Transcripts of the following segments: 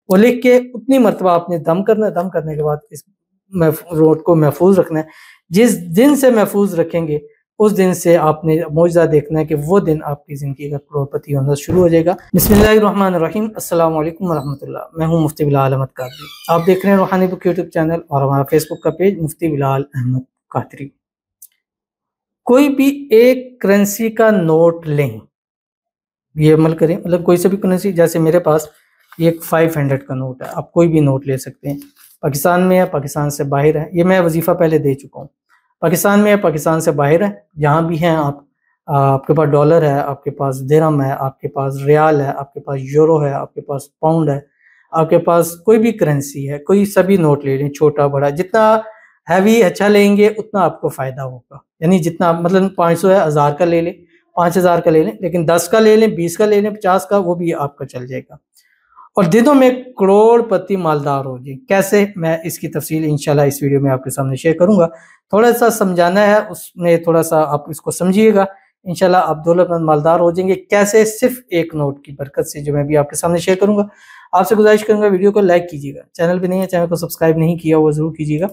वो लिख के उतनी मरतबा आपने दम करना है। दम करने के बाद इस नोट को महफूज रखना है। जिस दिन से महफूज रखेंगे उस दिन से आपने मौजज़ा देखना है कि वो दिन आपकी ज़िंदगी का करोड़पति होना शुरू हो जाएगा। बिस्मिल्लाहिर्रहमानिर्रहीम, अस्सलाम वालेकुम वरहमतुल्लाह। मैं हूँ मुफ्ती बिलाल अहमद कादरी। आप देख रहे हैं रूहानी बुक यूट्यूब चैनल और हमारा फेसबुक का पेज मुफ्ती बिलाल अहमद कादरी। कोई भी एक करेंसी का नोट लें, ये अमल करें, मतलब कोई सा भी करेंसी, जैसे मेरे पास ये एक 500 का नोट है, आप कोई भी नोट ले सकते हैं। पाकिस्तान में है, पाकिस्तान से बाहर है, ये मैं वजीफ़ा पहले दे चुका हूँ। पाकिस्तान में है, पाकिस्तान से बाहर है, जहाँ भी हैं आप, आपके पास डॉलर है, आपके पास दिरहम है, आपके पास रियाल है, आपके पास यूरो है, आपके पास पाउंड है, आपके पास कोई भी करेंसी है, कोई सभी नोट ले लें, छोटा बड़ा। जितना हैवी अच्छा लेंगे उतना आपको फ़ायदा होगा। यानी जितना, मतलब 500 है, 1000 का ले लें, 5000 का ले लें, लेकिन 10 का ले लें, 20 का ले लें, 50 का, वो भी आपका चल जाएगा और दिनों में करोड़पति मालदार हो जाए। कैसे, मैं इसकी तफसील इंशाल्लाह इस वीडियो में आपके सामने शेयर करूंगा। थोड़ा सा समझाना है, उसमें थोड़ा सा आप इसको समझिएगा, इंशाल्लाह आप दौलतमंद मालदार हो जाएंगे। कैसे? सिर्फ एक नोट की बरकत से, जो मैं भी आपके सामने शेयर करूंगा। आपसे गुजारिश करूंगा वीडियो को लाइक कीजिएगा, चैनल पर नहीं है, चैनल को सब्सक्राइब नहीं किया वो जरूर कीजिएगा,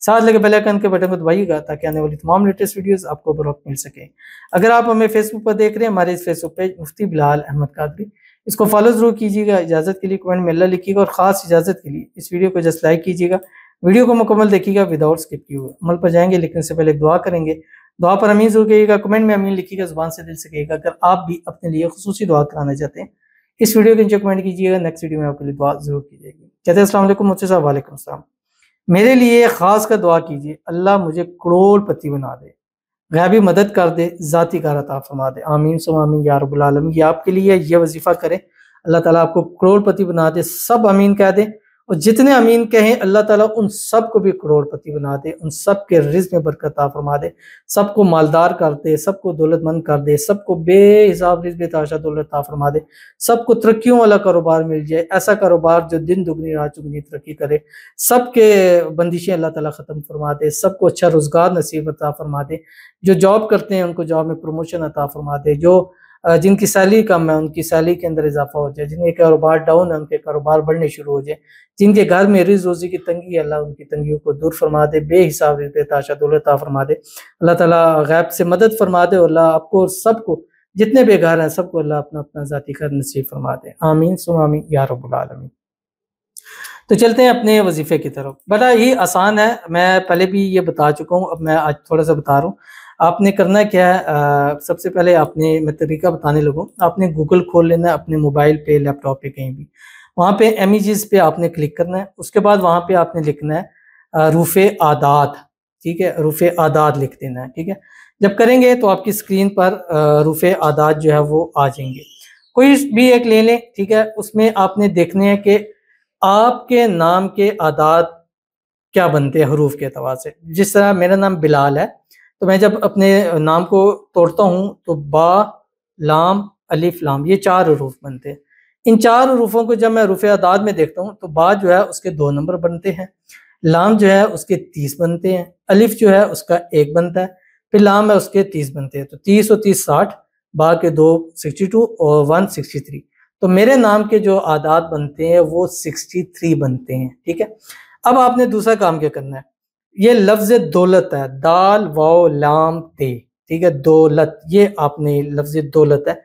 साथ लगे बेल आइकन के बटन को दबाइएगा ताकि आने वाली तमाम लेटेस्ट वीडियोस आपको बर वक्त मिल सके। अगर आप हमें फेसबुक पर देख रहे हैं, हमारे इस फेसबुक पेज मुफ्ती बिलाल अहमद कादरी, इसको फॉलो जरूर कीजिएगा। इजाजत के लिए कमेंट में अल्लाह लिखिएगा और खास इजाजत के लिए इस वीडियो को जस्ट लाइक कीजिएगा। वीडियो को मुकम्मल देखिएगा विदाउट स्किप किए हुए। अमल पर जाएंगे, लेकिन उससे पहले एक दुआ करेंगे। दुआ पर अमीन जरूर कहिएगा, कमेंट में अमीन लिखिएगा, जुबान से दिल से कहिएगा। अगर आप भी अपने लिए खुसूसी दुआ कराना चाहते हैं, इस वीडियो के नीचे कमेंट कीजिएगा, नेक्स्ट वीडियो में आपके लिए दुआ जरूर की जाएगी। कहते हैं अस्सलाम वालेकुम, मुझसे साहब वालेकुम सलाम। मेरे लिए खास कर दुआ कीजिए, अल्लाह मुझे करोड़पति बना दे, गैबी मदद कर दे, ज़ाती कार अता फरमा दे। आमीन सुम्मा आमीन या रब्बुल आलमीन। ये आपके लिए ये वजीफ़ा करें, अल्लाह ताला आपको करोड़पति बना दे। सब आमीन कह दें और जितने आमीन कहें अल्लाह ताला उन सब को भी करोड़पति बना दे, उन सब के रिज़्क़ में बरकत अता फरमा दे, सबको मालदार कर दे, सबको दौलतमंद कर दे, सबको बेहिसाब रिज़्क़ बेतहाशा दौलत अता फरमा दे, सबको तरक्कियों वाला कारोबार मिल जाए, ऐसा कारोबार जो दिन दुगनी रात चुगनी तरक्की करे, सबके बंदिशें अल्लाह ताला ख़त्म फरमा दे, सबको अच्छा रोज़गार नसीब अता फरमा दे, जो जॉब करते हैं उनको जॉब में प्रमोशन अता फरमा दे, जो जिनकी सैलरी कम है उनकी सैलरी के अंदर इजाफा हो जाए, जिनके कारोबार डाउन है उनके कारोबार बढ़ने शुरू हो जाए, जिनके घर में रिज़्क़ रोज़ी की तंगी है अल्लाह उनकी तंगियों को दूर फरमा दे, बेहिसाब रिज़्क़ बेतहाशा दौलत अता फरमा दे। अल्लाह ताला गैब से मदद फरमा दे और अल्लाह आपको सबको, जितने बेघर हैं सबको अल्लाह अपना अपना ज़ाती घर नसीब फरमा दे। आमीन सुम्मा आमीन या रब्बुल आलमीन। तो चलते हैं अपने वजीफे की तरफ। बड़ा ही आसान है, मैं पहले भी ये बता चुका हूँ, अब मैं आज थोड़ा सा बता रहा हूँ। आपने करना क्या है, सबसे पहले आपने, मैं तरीका बताने लगूँ, आपने गूगल खोल लेना है अपने मोबाइल पे, लैपटॉप पे, कहीं भी। वहाँ पे इमेजेस पे आपने क्लिक करना है। उसके बाद वहाँ पे आपने लिखना है रूफ़े आदाद, ठीक है, रूफ़े आदाद लिख देना है, ठीक है। जब करेंगे तो आपकी स्क्रीन पर रूफ़े आदाद जो है वो आ जाएंगे। कोई भी एक ले लें, ठीक है। उसमें आपने देखने हैं कि आपके नाम के आदाद क्या बनते हैं हरूफ के एतबार से। जिस तरह मेरा नाम बिलाल है, तो मैं जब अपने नाम को तोड़ता हूँ तो बा, लाम, अलिफ, लाम, ये 4 हरूफ बनते हैं। इन 4 हरूफों को जब मैं रूफ़े आदाद में देखता हूँ तो बा जो है उसके 2 नंबर बनते हैं, लाम जो है उसके 30 बनते हैं, अलिफ जो है उसका 1 बनता है, फिर लाम है उसके 30 बनते हैं। तो 30 और 30 60, बा के 2 62 और 1 63। तो मेरे नाम के जो आदाद बनते हैं वो 63 बनते हैं, ठीक है। अब आपने दूसरा काम क्या करना है, ये लफ्ज़ दौलत है, दाल वाव लाम ते, ठीक है, दौलत, ये आपने लफ्ज़ दौलत है,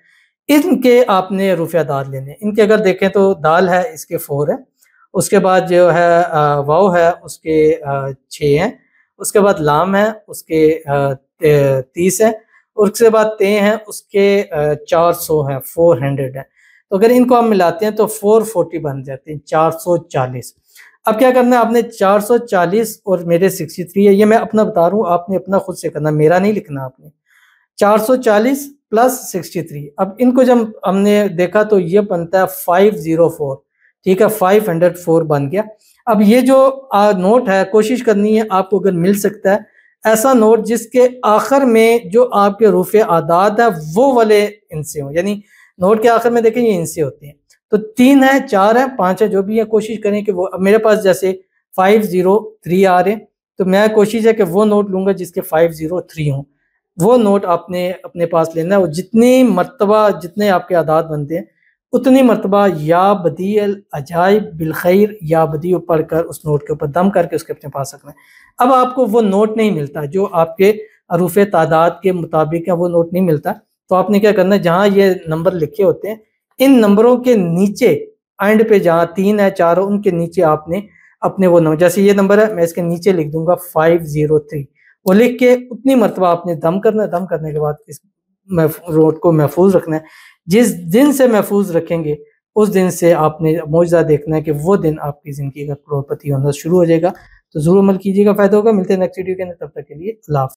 इनके आपने रूफ़े आदाद लेने। इनके अगर देखें तो दाल है, इसके 4 है, उसके बाद जो है वाव है उसके 6 हैं, उसके बाद लाम है उसके 30 है, उसके बाद ते हैं उसके 400 है, 400 है। तो अगर इनको हम मिलाते हैं तो 440 बन जाते हैं, 440। अब क्या करना है आपने, 440 और मेरे 63 है, ये मैं अपना बता रहा हूँ, आपने अपना खुद से करना, मेरा नहीं लिखना आपने। 440 प्लस 63, अब इनको जब हमने देखा तो ये बनता है 504, ठीक है, 504 बन गया। अब ये जो नोट है, कोशिश करनी है आपको, अगर मिल सकता है ऐसा नोट जिसके आखिर में जो आपके रूफ़े आदाद है वो वाले इनसे हो, यानी नोट के आखिर में देखें ये इनसे होते हैं। तो 3 है, 4 है, 5 है, जो भी है, कोशिश करें कि वो, अब मेरे पास जैसे 503 आ रहे हैं, तो मैं कोशिश है कि वो नोट लूँगा जिसके 503 हों। वो नोट आपने अपने पास लेना है और जितनी मर्तबा जितने आपके आदाद बनते हैं उतनी मरतबा या बदीअल अजाइब बिलखैर या बदी पढ़कर उस नोट के ऊपर दम करके उसके अपने पास रखना है। अब आपको वो नोट नहीं मिलता जो आपके अरूफ तादाद के मुताबिक है, वो नोट नहीं मिलता, तो आपने क्या करना है, जहाँ ये नंबर लिखे होते हैं इन नंबरों के नीचे एंड पे जहाँ 3 है 4 है उनके नीचे आपने अपने वो नंबर, जैसे ये नंबर है मैं इसके नीचे लिख दूंगा 503, वो लिख के उतनी मरतबा आपने दम करना है। दम करने के बाद इस नोट को महफूज रखना है। जिस दिन से महफूज रखेंगे उस दिन से आपने मौजज़ा देखना है कि वो दिन आपकी ज़िंदगी का करोड़पति होना शुरू हो जाएगा। तो ज़रूर अमल कीजिएगा, फ़ायदा होगा। मिलते हैं नेक्स्ट वीडियो के अंदर, तब तक के लिए अल्लाह हाफ़िज़।